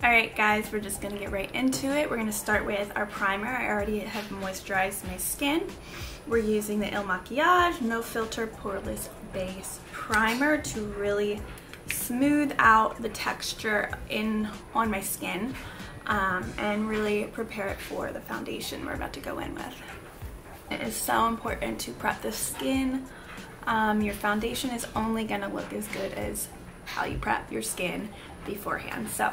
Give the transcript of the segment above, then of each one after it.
Alright guys, we're just going to get right into it. We're going to start with our primer. I already have moisturized my skin. We're using the IL MAKIAGE No Filter Poreless Base Primer to really smooth out the texture on my skin and really prepare it for the foundation we're about to go in with. It is so important to prep the skin. Your foundation is only going to look as good as how you prep your skin beforehand. So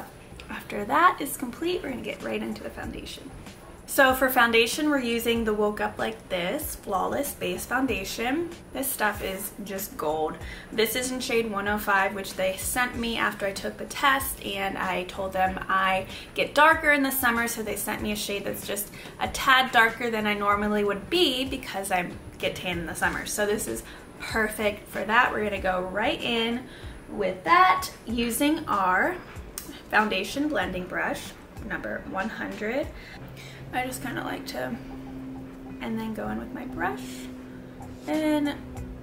after that is complete, we're going to get right into the foundation. So for foundation, we're using the Woke Up Like This Flawless Base Foundation. This stuff is just gold. This is in shade 105, which they sent me after I took the test, and I told them I get darker in the summer, so they sent me a shade that's just a tad darker than I normally would be because I get tan in the summer. So this is perfect for that. We're gonna go right in with that using our foundation blending brush, number 100. I just kind of like to, and then go in with my brush and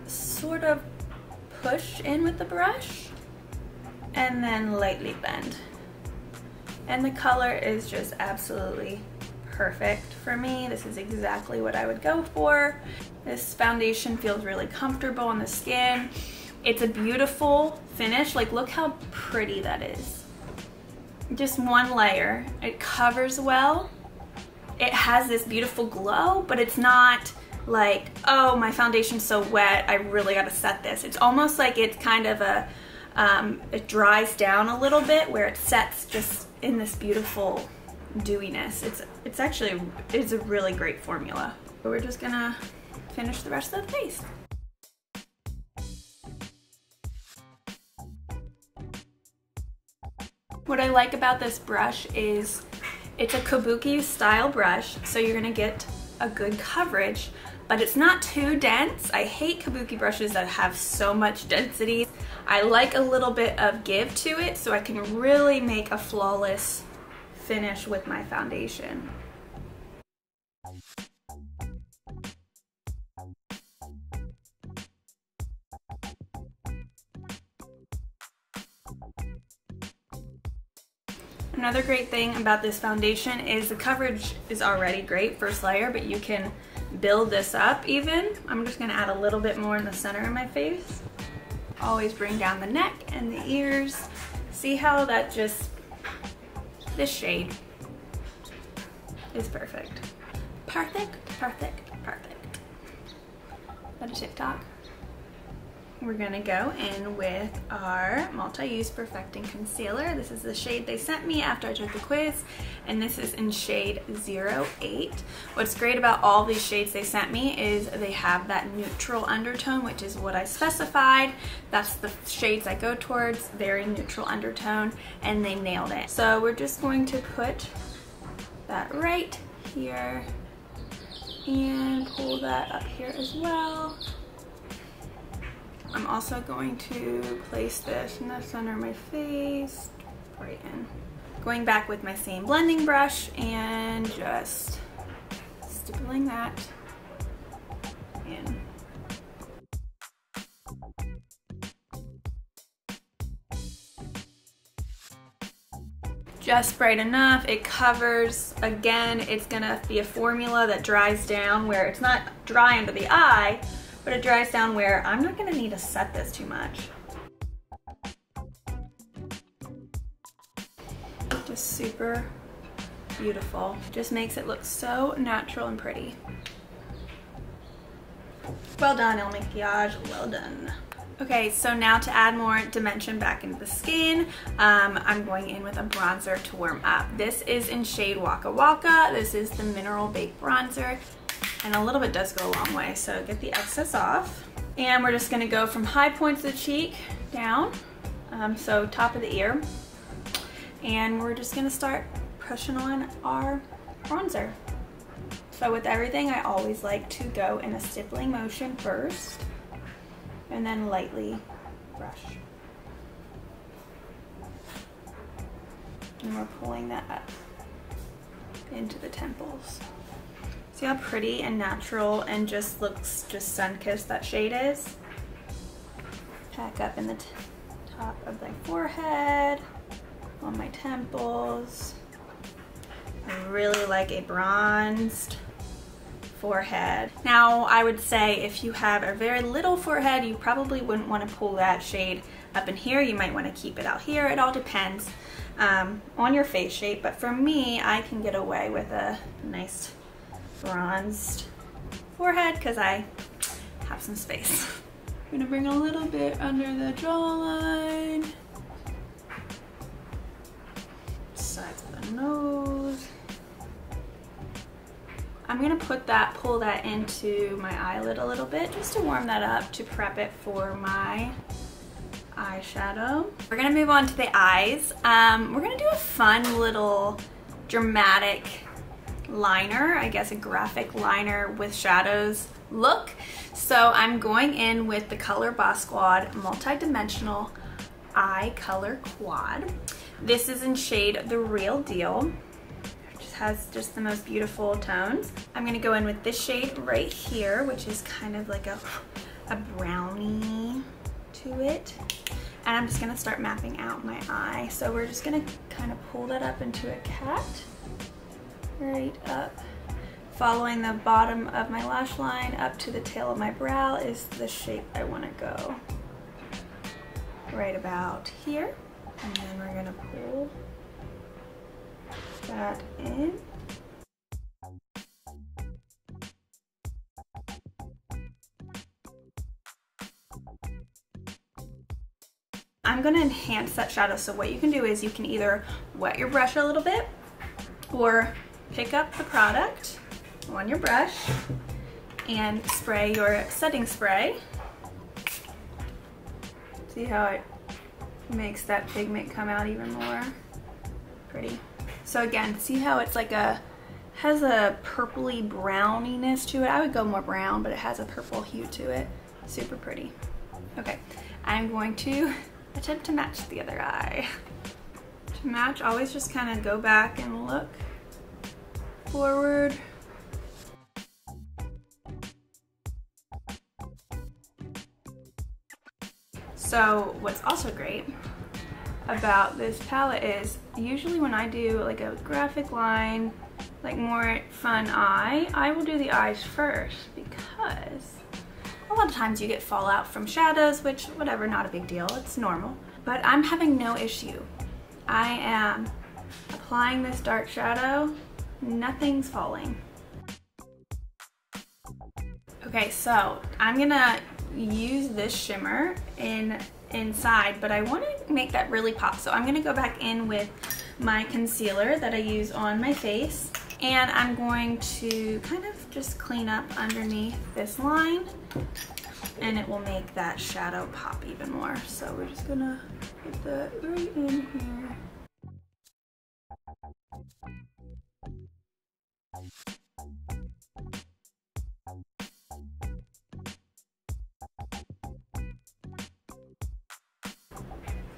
sort of push in with the brush and then lightly bend. And the color is just absolutely perfect for me. This is exactly what I would go for. This foundation feels really comfortable on the skin. It's a beautiful finish. Like, look how pretty that is. Just one layer. It covers well. It has this beautiful glow, but it's not like, oh, my foundation's so wet, I really gotta set this. It's almost like it's kind of a, it dries down a little bit where it sets just in this beautiful dewiness. It's a really great formula. But we're just gonna finish the rest of the face. What I like about this brush is it's a kabuki style brush, so you're gonna get a good coverage, but it's not too dense. I hate kabuki brushes that have so much density. I like a little bit of give to it so I can really make a flawless finish with my foundation. Another great thing about this foundation is the coverage is already great, first layer, but you can build this up even. I'm just gonna add a little bit more in the center of my face. Always bring down the neck and the ears. See how that just, this shade is perfect. Perfect, perfect, perfect. Is that a TikTok? We're gonna go in with our Multi-Use Perfecting Concealer. This is the shade they sent me after I took the quiz, and this is in shade 08. What's great about all these shades they sent me is they have that neutral undertone, which is what I specified. That's the shades I go towards, very neutral undertone, and they nailed it. So we're just going to put that right here and pull that up here as well. I'm also going to place this in the center of my face, right in. Going back with my same blending brush and just stippling that in. Just bright enough, it covers. Again, it's gonna be a formula that dries down where it's not dry under the eye, but it dries down where I'm not gonna need to set this too much. Just super beautiful. Just makes it look so natural and pretty. Well done, IL MAKIAGE, well done. Okay, so now to add more dimension back into the skin, I'm going in with a bronzer to warm up. This is in shade Waka Waka. This is the Mineral Baked Bronzer. And a little bit does go a long way, so get the excess off. And we're just gonna go from high points of the cheek down, so top of the ear. And we're just gonna start pushing on our bronzer. So with everything, I always like to go in a stippling motion first, and then lightly brush. And we're pulling that up into the temples. See how pretty and natural and just looks just sun-kissed that shade is? pack up in the top of my forehead, on my temples. I really like a bronzed forehead. Now, I would say if you have a very little forehead, you probably wouldn't want to pull that shade up in here. You might want to keep it out here. It all depends on your face shape, but for me, I can get away with a nice bronzed forehead because I have some space. I'm gonna bring a little bit under the jawline, sides of the nose. I'm gonna pull that into my eyelid a little bit just to warm that up to prep it for my eyeshadow. We're gonna move on to the eyes. We're gonna do a fun little dramatic liner, I guess a graphic liner with shadows look. So I'm going in with the Color Boss Squad Multi-Dimensional Eye Color Quad. This is in shade The Real Deal. Has just the most beautiful tones. I'm gonna go in with this shade right here, which is kind of like a brownie to it. And I'm just gonna start mapping out my eye. So we're just gonna kind of pull that up into a cat, right up. Following the bottom of my lash line up to the tail of my brow is the shape I wanna go. Right about here. And then we're gonna pull that in. I'm going to enhance that shadow, so what you can do is you can either wet your brush a little bit or pick up the product on your brush and spray your setting spray. See how it makes that pigment come out even more pretty. So again, see how it's like has a purpley browniness to it. I would go more brown, but it has a purple hue to it. Super pretty. Okay, I'm going to attempt to match the other eye. To match, always just kind of go back and look forward. So what's also great about this palette is usually when I do like a graphic line, like more fun eye, I will do the eyes first because a lot of times you get fallout from shadows, which whatever, not a big deal, it's normal. But I'm having no issue. I am applying this dark shadow, nothing's falling. Okay, so I'm gonna use this shimmer inside, but I want to make that really pop. So I'm gonna go back in with my concealer that I use on my face, and I'm going to kind of just clean up underneath this line, and it will make that shadow pop even more. So we're just gonna put that right in here.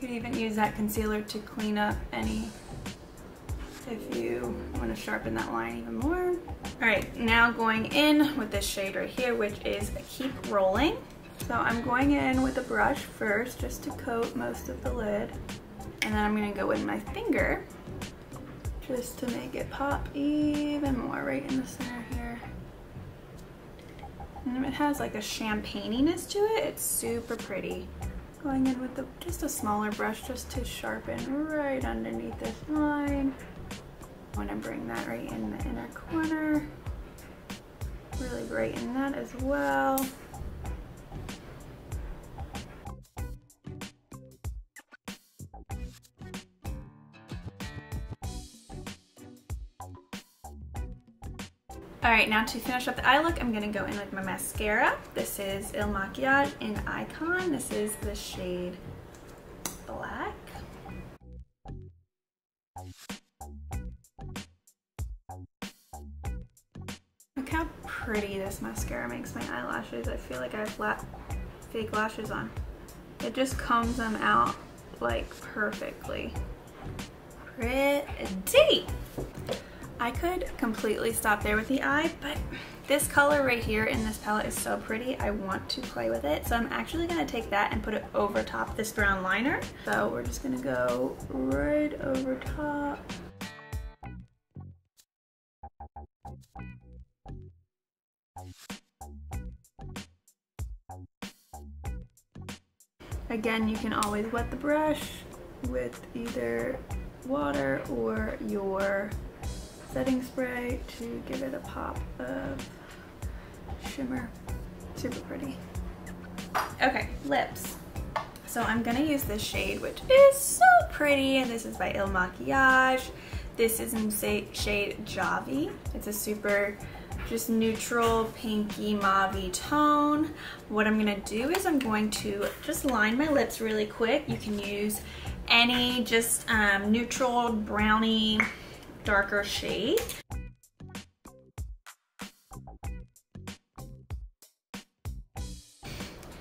You could even use that concealer to clean up any, if you want to sharpen that line even more. All right, now going in with this shade right here, which is Keep Rolling. So I'm going in with a brush first just to coat most of the lid. And then I'm gonna go in my finger just to make it pop even more right in the center here. And it has like a champagne-iness to it. It's super pretty. Going in with just a smaller brush just to sharpen right underneath this line. I want to bring that right in the inner corner. Really brighten that as well. All right, now to finish up the eye look, I'm gonna go in with my mascara. This is Il Makiage in Icon. This is the shade Black. Look how pretty this mascara makes my eyelashes. I feel like I have fake lashes on. It just combs them out like perfectly. Pretty. I could completely stop there with the eye, but This color right here in this palette is so pretty. I want to play with it. So I'm actually gonna take that and put it over top this brown liner. So we're just gonna go right over top. Again, you can always wet the brush with either water or your setting spray to give it a pop of shimmer. Super pretty. Okay, lips. So I'm gonna use this shade, which is so pretty, and this is by IL MAKIAGE. This is in shade Javy. It's a super just neutral pinky mauve tone. What I'm gonna do is I'm going to just line my lips really quick. You can use any just neutral brownie darker shade.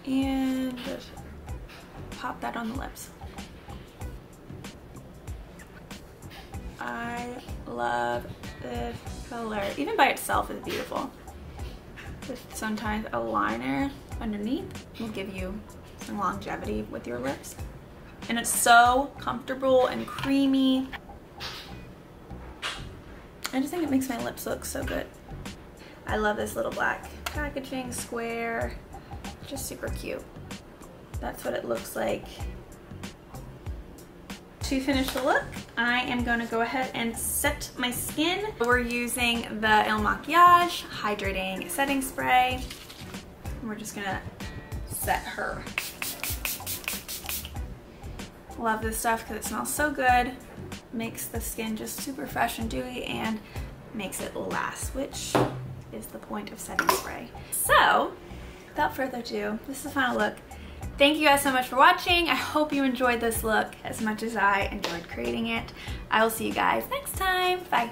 And just pop that on the lips. I love this color. Even by itself is beautiful. Just sometimes a liner underneath will give you some longevity with your lips. And it's so comfortable and creamy. I just think it makes my lips look so good. I love this little black packaging, square, just super cute. That's what it looks like. To finish the look, I am going to go ahead and set my skin. We're using the IL MAKIAGE Hydrating Setting Spray. And we're just going to set her. Love this stuff because it smells so good. Makes the skin just super fresh and dewy and makes it last, which is the point of setting spray. So, without further ado, this is the final look. Thank you guys so much for watching. I hope you enjoyed this look as much as I enjoyed creating it. I will see you guys next time. Bye.